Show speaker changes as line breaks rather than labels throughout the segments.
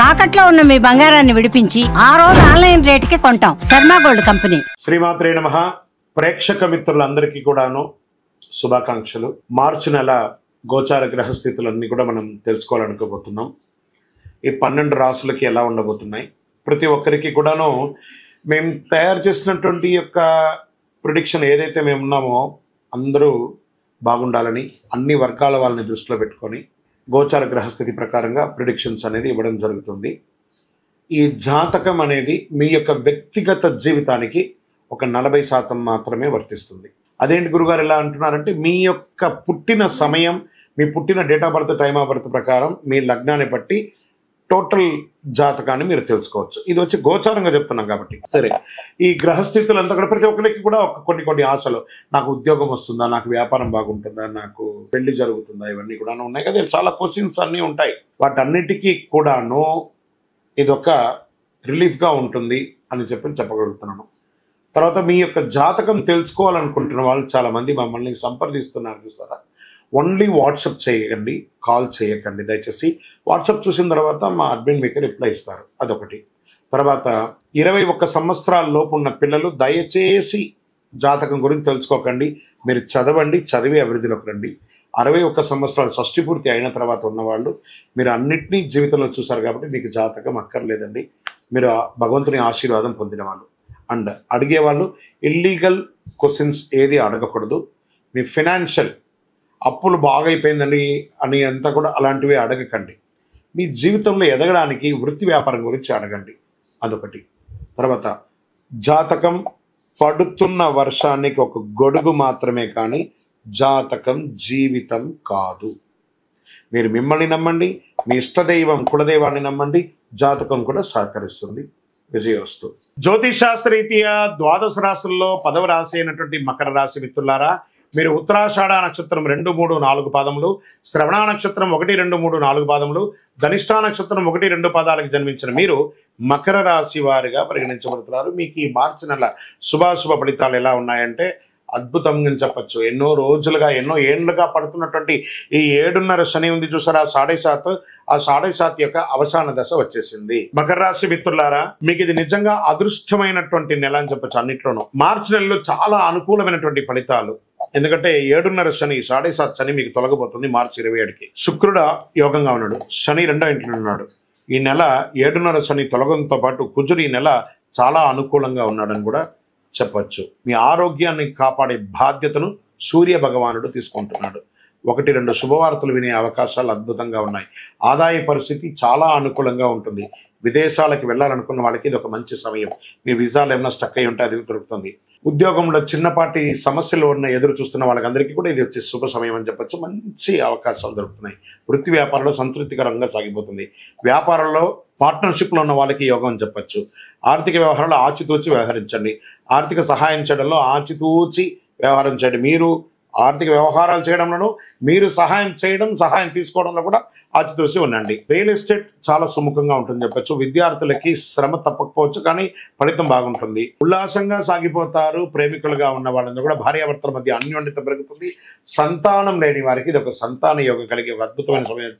తాకట్లో ఉన్న మీ బంగారాన్ని విడిపించి ఆ రోజు ఆన్లైన్ రేటుకి కొంటాం. Sharma gold company.
శ్రీమాత్రే నమః. ప్రేక్షక మిత్రులందరికీ కూడాను శుభాకాంక్షలు. మార్చి నెల గోచార గ్రహస్థితులన్నీ కూడా మనం తెలుసుకోవాలనుకోబోతున్నాం. ఈ 12 రాసులకి ఎలా ఉండబోతున్నాయి, ప్రతి ఒక్కరికి కూడాను మేము తయారు చేసినటువంటి యొక్క ప్రిడిక్షన్ ఏదైతే మేము ఉన్నామో అందరూ బాగుండాలని అన్ని వర్గాల వాళ్ళని దృష్టిలో పెట్టుకొని గోచార గ్రహస్థితి ప్రకారంగా ప్రిడిక్షన్స్ అనేది ఇవ్వడం జరుగుతుంది. ఈ జాతకం అనేది మీ యొక్క వ్యక్తిగత జీవితానికి ఒక 40% మాత్రమే వర్తిస్తుంది. అదేంటి గురుగారు ఎలా అంటున్నారంటే, మీ యొక్క పుట్టిన సమయం, మీ పుట్టిన date of birth, time of birth ప్రకారం మీ లగ్నాన్ని బట్టి టోటల్ జాతకాన్ని మీరు తెలుసుకోవచ్చు. ఇది వచ్చి గోచారంగా చెప్తున్నాం కాబట్టి. సరే, ఈ గ్రహస్థితులంతా కూడా ప్రతి ఒక్కరికి కూడా కొన్ని ఆశలు, నాకు ఉద్యోగం వస్తుందా, నాకు వ్యాపారం బాగుంటుందా, నాకు పెళ్లి జరుగుతుందా, ఇవన్నీ కూడా ఉన్నాయి కదా. చాలా క్వశ్చన్స్ అన్నీ ఉంటాయి. వాటన్నిటికీ కూడాను ఇదొక రిలీఫ్గా ఉంటుంది అని చెప్పగలుగుతున్నాను. తర్వాత మీ యొక్క జాతకం తెలుసుకోవాలనుకుంటున్న వాళ్ళు చాలామంది మమ్మల్ని సంప్రదిస్తున్నారు చూస్తారా. ఓన్లీ వాట్సాప్ చేయకండి, కాల్ చేయకండి దయచేసి. వాట్సాప్ చూసిన తర్వాత మా అడ్మిన్ మీకు రిప్లై ఇస్తారు. అదొకటి. తర్వాత 21 సంవత్సరాల లోపు ఉన్న పిల్లలు దయచేసి జాతకం గురించి తెలుసుకోకండి. మీరు చదవండి, చదివి అభివృద్ధిలోకి రండి. 61 సంవత్సరాలు షష్ఠి పూర్తి అయిన తర్వాత ఉన్నవాళ్ళు మీరు అన్నింటినీ జీవితంలో చూసారు కాబట్టి మీకు జాతకం అక్కర్లేదండి. మీరు భగవంతుని ఆశీర్వాదం పొందిన వాళ్ళు. అండ్ అడిగేవాళ్ళు ఇల్లీగల్ క్వశ్చన్స్ ఏది అడగకూడదు. మీ ఫినాన్షియల్ అప్పులు బాగైపోయిందండి అని అంతా కూడా అలాంటివి అడగకండి. మీ జీవితంలో ఎదగడానికి వృత్తి వ్యాపారం గురించి అడగండి. అదొకటి. తర్వాత జాతకం పడుతున్న వర్షానికి ఒక గొడుగు మాత్రమే కానీ జాతకం జీవితం కాదు. మీరు మిమ్మల్ని నమ్మండి, మీ ఇష్టదైవం కులదైవాన్ని నమ్మండి, జాతకం కూడా సహకరిస్తుంది. విజయోస్తు. జ్యోతిష్ శాస్త్రరీత్యా 12 రాశుల్లో 10వ రాశి అయినటువంటి మకర రాశి మిత్రులారా, మీరు ఉత్తరాషాఢ నక్షత్రం 2, 3, 4 పాదములు, శ్రవణ నక్షత్రం 1, 2, 3, 4 పాదములు, ధనిష్ఠా నక్షత్రం 1, 2 పాదాలకు జన్మించిన మీరు మకర రాశి వారిగా పరిగణించబడుతున్నారు. మీకు ఈ మార్చి నెల శుభాశుభ ఫలితాలు ఎలా ఉన్నాయంటే అద్భుతంగా చెప్పచ్చు. ఎన్నో రోజులుగా, ఎన్నో ఏళ్లుగా పడుతున్నటువంటి ఈ 7.5 శని ఉంది చూసారా, 7.5, ఆ 7.5 యొక్క అవసాన దశ వచ్చేసింది. మకర రాశి మిత్రులారా, మీకు ఇది నిజంగా అదృష్టమైనటువంటి నెల అని చెప్పచ్చు. అన్నిట్లోనూ మార్చి నెలలో చాలా అనుకూలమైనటువంటి ఫలితాలు. ఎందుకంటే 7.5 శని, 7.5 శని మీకు తొలగబోతుంది మార్చి 27కి. శుక్రుడు యోగంగా ఉన్నాడు, శని 2వ ఇంట్లో ఉన్నాడు. ఈ నెల 7.5 శని తొలగడంతో పాటు కుజుడు ఈ నెల చాలా అనుకూలంగా ఉన్నాడని కూడా చెప్పచ్చు. మీ ఆరోగ్యాన్ని కాపాడే బాధ్యతను సూర్య భగవానుడు తీసుకుంటున్నాడు. 1, 2 శుభవార్తలు వినే అవకాశాలు అద్భుతంగా ఉన్నాయి. ఆదాయ పరిస్థితి చాలా అనుకూలంగా ఉంటుంది. విదేశాలకు వెళ్ళాలనుకున్న వాళ్ళకి ఇది ఒక మంచి సమయం. మీ వీసాలు ఏమైనా స్టక్ అయి ఉంటే అది దొరుకుతుంది. ఉద్యోగంలో చిన్నపాటి సమస్యలు ఉన్న ఎదురు చూస్తున్న వాళ్ళకందరికీ కూడా ఇది వచ్చే శుభ సమయం అని చెప్పచ్చు. మంచి అవకాశాలు దొరుకుతున్నాయి. వృత్తి వ్యాపారంలో సంతృప్తికరంగా సాగిపోతుంది. వ్యాపారంలో పార్ట్నర్షిప్లో ఉన్న వాళ్ళకి యోగం అని చెప్పచ్చు. ఆర్థిక వ్యవహారాలు ఆచితూచి వ్యవహరించండి. ఆర్థిక సహాయం చేయడంలో ఆచితూచి వ్యవహారం చేయండి. మీరు ఆర్థిక వ్యవహారాలు చేయడంలోనూ మీరు సహాయం తీసుకోవడంలో కూడా ఆచితూచి ఉండండి. రియల్ ఎస్టేట్ చాలా సుముఖంగా ఉంటుంది చెప్పచ్చు. విద్యార్థులకి శ్రమ తప్పకపోవచ్చు, కానీ ఫలితం బాగుంటుంది. ఉల్లాసంగా సాగిపోతారు. ప్రేమికులుగా ఉన్న వాళ్ళందరూ కూడా భార్యాభర్తల మధ్య అన్యోన్యత పెరుగుతుంది. సంతానం లేని వారికి ఇది ఒక సంతాన యోగం కలిగే ఒక అద్భుతమైన సమయం.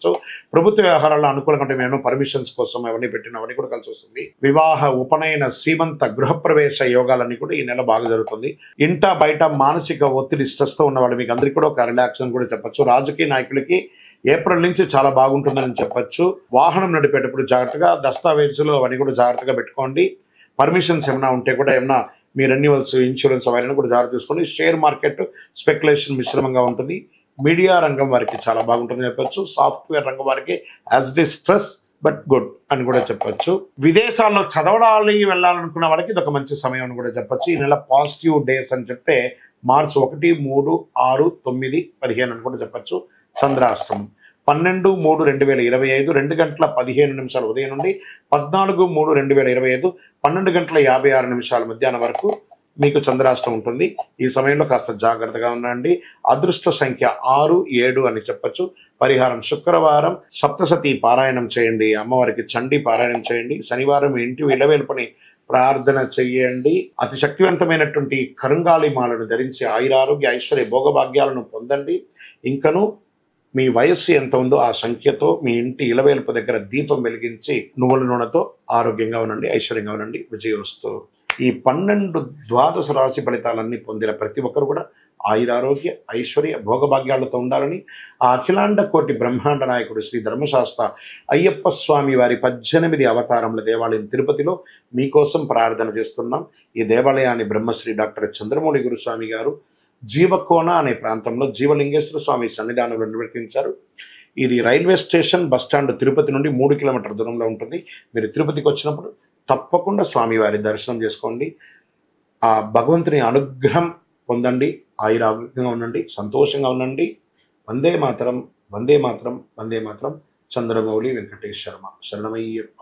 ప్రభుత్వ వ్యవహారాల్లో అనుకూలంగా ఉంటే మేము పర్మిషన్స్ కోసం అవన్నీ పెట్టినవన్నీ కూడా కలిసి వస్తుంది. వివాహ, ఉపనయన, సీమంత, గృహప్రవేశ యోగాలన్నీ కూడా ఈ నెల బాగా జరుగుతుంది. ఇంట బయట మానసిక ఒత్తిడి, స్ట్రెస్ తో ఉన్న వాళ్ళు మీకు అందరికీ కూడా ఒక రిలాక్స్ కూడా చెప్పచ్చు. రాజకీయ నాయకులకి ఏప్రిల్ నుంచి చాలా బాగుంటుందని చెప్పచ్చు. వాహనం నడిపేటప్పుడు జాగ్రత్తగా, దస్తావేజులు అవన్నీ కూడా జాగ్రత్తగా పెట్టుకోండి. పర్మిషన్స్ ఏమైనా ఉంటే కూడా ఏమైనా మీ రెన్యువల్స్, ఇన్సూరెన్స్ అవన్నీ కూడా జాగ్రత్త చూసుకోండి. షేర్ మార్కెట్ స్పెక్యులేషన్ మిశ్రమంగా ఉంటుంది. మీడియా రంగం వారికి చాలా బాగుంటుందని చెప్పచ్చు. సాఫ్ట్వేర్ రంగం వారికి as the stress but good అని కూడా చెప్పచ్చు. విదేశాల్లో చదవడానికి వెళ్ళాలనుకున్న వాళ్ళకి ఇది ఒక మంచి సమయం అని కూడా చెప్పచ్చు. ఈ నెల పాజిటివ్ డేస్ అని చెప్తే మార్చి 1, 3, 6, 9, 15 అని కూడా చెప్పచ్చు. చంద్రాష్టమం 12/3/2025 2:15 ఉదయం నుండి 14/3/2025 12:56 మధ్యాహ్నం వరకు మీకు చంద్రాష్టం ఉంటుంది. ఈ సమయంలో కాస్త జాగ్రత్తగా ఉండండి. అదృష్ట సంఖ్య 6, 7 అని చెప్పచ్చు. పరిహారం శుక్రవారం సప్తసతి పారాయణం చేయండి. అమ్మవారికి చండీ పారాయణం చేయండి. శనివారం ఇంటి ఇలవేల్పని ప్రార్థన చెయ్యండి. అతి శక్తివంతమైనటువంటి కరుంగాళి మాలను ధరించి ఆయురారోగ్య ఐశ్వర్య భోగభాగ్యాలను పొందండి. ఇంకను మీ వయస్సు ఎంత ఉందో ఆ సంఖ్యతో మీ ఇంటి ఇలవేల్పు దగ్గర దీపం వెలిగించి నువ్వుల నూనెతో ఆరోగ్యంగా ఉండండి, ఐశ్వర్యంగా ఉండండి, విజయోస్తు. ఈ 12 ద్వాదశ రాశి ఫలితాలన్నీ పొందిన ప్రతి ఒక్కరు కూడా ఆయురారోగ్య ఐశ్వర్య భోగభాగ్యాలతో ఉండాలని ఆ అఖిలాండ కోటి బ్రహ్మాండ నాయకుడు శ్రీ ధర్మశాస్త్ర అయ్యప్ప స్వామి వారి 18 అవతారముల దేవాలయం తిరుపతిలో మీకోసం ప్రార్థన చేస్తున్నాం. ఈ దేవాలయాన్ని బ్రహ్మశ్రీ డాక్టర్ చంద్రమౌళి గురుస్వామి గారు జీవకోన అనే ప్రాంతంలో జీవలింగేశ్వర స్వామి సన్నిధానంలో నిర్వర్తించారు. ఇది రైల్వే స్టేషన్ బస్టాండ్ తిరుపతి నుండి 3 కిలోమీటర్ల దూరంలో ఉంటుంది. మీరు తిరుపతికి వచ్చినప్పుడు తప్పకుండా స్వామివారి దర్శనం చేసుకోండి. ఆ భగవంతుని అనుగ్రహం పొందండి, ఆయురారోగ్యంగా ఉండండి, సంతోషంగా ఉండండి. వందే మాతరం, వందే మాతరం, వందే మాతరం. చంద్రమౌళి వెంకటేష్ శర్మ. శరణమయ్యప్ప.